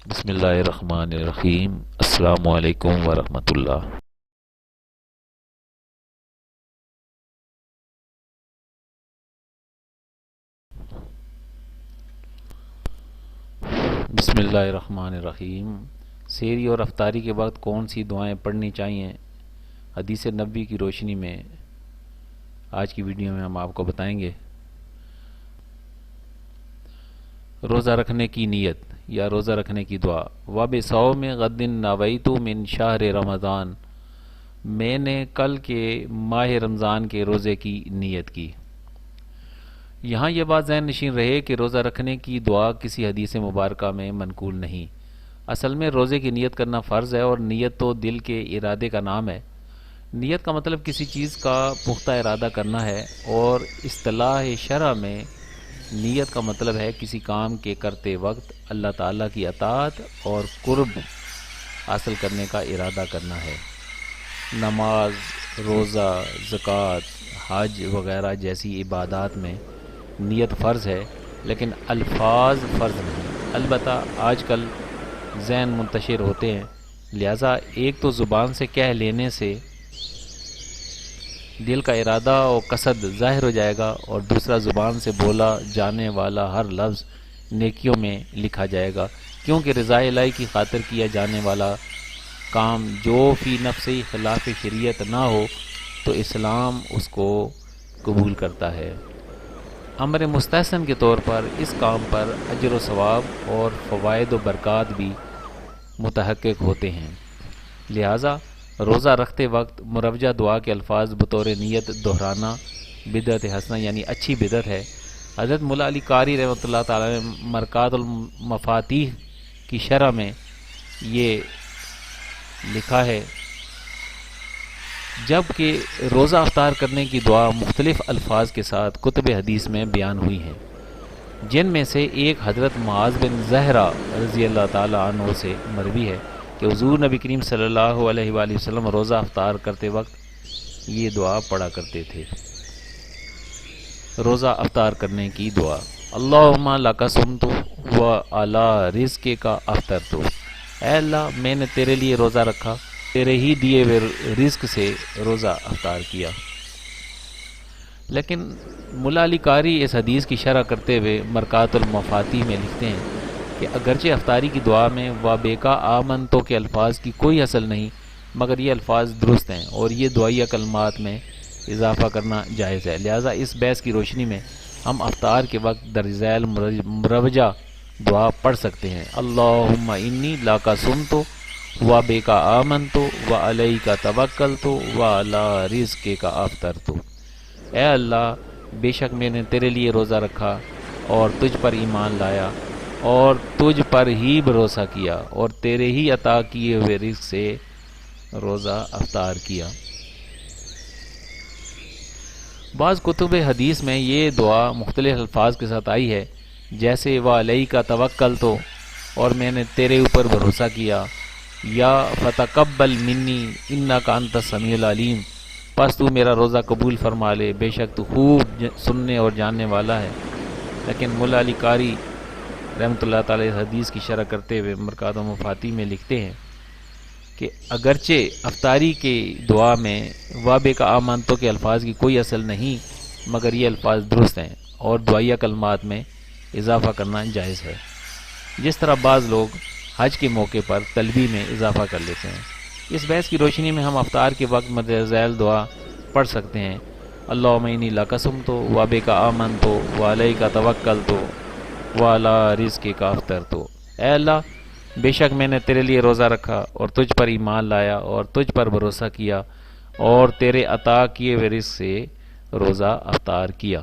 بسم اللہ الرحمن الرحیم۔ السلام علیکم ورحمۃ اللہ۔ بسم اللہ الرحمن الرحیم۔ سحری اور افطاری کے وقت کون سی دعائیں پڑھنی چاہیے؟ حدیث نبوی کی روشنی میں آج کی ویڈیو میں ہم آپ کو بتائیں گے۔ روزہ رکھنے کی نیت یا روزہ رکھنے کی دعا۔ وَبِصَوْمِ غَدٍ نَوَيْتُ مِنْ شَهْرِ رمضان، میں نے کل کے ماہ رمضان کے روزے کی نیت کی۔ یہاں یہ بات ذہن نشین رہے کہ روزہ رکھنے کی دعا کسی حدیث مبارکہ میں منقول نہیں۔ اصل میں روزے کی نیت کرنا فرض ہے، اور نیت تو دل کے ارادے کا نام ہے۔ نیت کا مطلب کسی چیز کا پختہ ارادہ کرنا ہے، اور اصطلاح شرع میں نیت کا مطلب ہے کسی کام کے کرتے وقت اللہ تعالیٰ کی اطاعت اور قرب حاصل کرنے کا ارادہ کرنا ہے۔ نماز، روزہ، زکوٰۃ، حج وغیرہ جیسی عبادات میں نیت فرض ہے، لیکن الفاظ فرض نہیں۔ البتہ آج کل ذہن منتشر ہوتے ہیں، لہٰذا ایک تو زبان سے کہہ لینے سے دل کا ارادہ اور قصد ظاہر ہو جائے گا، اور دوسرا زبان سے بولا جانے والا ہر لفظ نیکیوں میں لکھا جائے گا، کیونکہ رضا الہی کی خاطر کیا جانے والا کام جو فی نفسی خلاف شریعت نہ ہو تو اسلام اس کو قبول کرتا ہے۔ امر مستحسن کے طور پر اس کام پر اجر و ثواب اور فوائد و برکات بھی متحقق ہوتے ہیں۔ لہٰذا روزہ رکھتے وقت مروجہ دعا کے الفاظ بطور نیت دہرانا بدعت حسنہ یعنی اچھی بدعت ہے۔ حضرت مولا علی قاری رحمۃ اللہ تعالیٰ نے مرکات المفاتیح کی شرح میں یہ لکھا ہے، جب کہ روزہ افطار کرنے کی دعا مختلف الفاظ کے ساتھ کتب حدیث میں بیان ہوئی ہیں، جن میں سے ایک حضرت معاذ بن زہرہ رضی اللہ تعالیٰ عنہ سے مروی ہے کہ حضور نبی کریم صلی اللہ علیہ وآلہ وسلم روزہ افطار کرتے وقت یہ دعا پڑھا کرتے تھے۔ روزہ افطار کرنے کی دعا۔ اللہم لک صمت و علی رزقک افطرت، اے اللہ میں نے تیرے لیے روزہ رکھا، تیرے ہی دیے ہوئے رزق سے روزہ افطار کیا۔ لیکن مولا علی قاری اس حدیث کی شرح کرتے ہوئے مرکات المفاتیح میں لکھتے ہیں کہ اگرچہ افطاری کی دعا میں وابیکا آمنتو کے الفاظ کی کوئی اصل نہیں، مگر یہ الفاظ درست ہیں اور یہ دعائیہ کلمات میں اضافہ کرنا جائز ہے۔ لہٰذا اس بحث کی روشنی میں ہم افطار کے وقت درج ذیل مروجہ دعا پڑھ سکتے ہیں۔ اللہم انی لاک صمت وابیکا آمنتو وعلیک توکلت وعلی رزقک افطرت، اے اللہ بے شک میں نے تیرے لیے روزہ رکھا اور تجھ پر ایمان لایا اور تجھ پر ہی بھروسہ کیا اور تیرے ہی عطا کیے ہوئے رزق سے روزہ افطار کیا۔ بعض کتب حدیث میں یہ دعا مختلف الفاظ کے ساتھ آئی ہے، جیسے وعلیک توکلت اور میں نے تیرے اوپر بھروسہ کیا، یا فتقبل منی انک انت السمیع العلیم، پس تو میرا روزہ قبول فرما لے، بے شک تو خوب سننے اور جاننے والا ہے۔ لیکن مولا علی قاری رحمۃ اللہ تعالی حدیث کی شرح کرتے ہوئے مرکات المفاتیح میں لکھتے ہیں کہ اگرچہ افطاری کی دعا میں وابیکا آمنتو کے الفاظ کی کوئی اصل نہیں، مگر یہ الفاظ درست ہیں اور دعائیہ کلمات میں اضافہ کرنا جائز ہے، جس طرح بعض لوگ حج کے موقع پر تلبی میں اضافہ کر لیتے ہیں۔ اس بحث کی روشنی میں ہم افطار کے وقت مدرج ذیل دعا پڑھ سکتے ہیں۔ اللہم انی لک صمت وابیکا آمنت وعلیک توکلت وعلی رزقک افطرت، اے اللہ بے شک میں نے تیرے لیے روزہ رکھا اور تجھ پر ایمان لایا اور تجھ پر بھروسہ کیا اور تیرے عطا کیے ہوئے رزق سے روزہ افطار کیا۔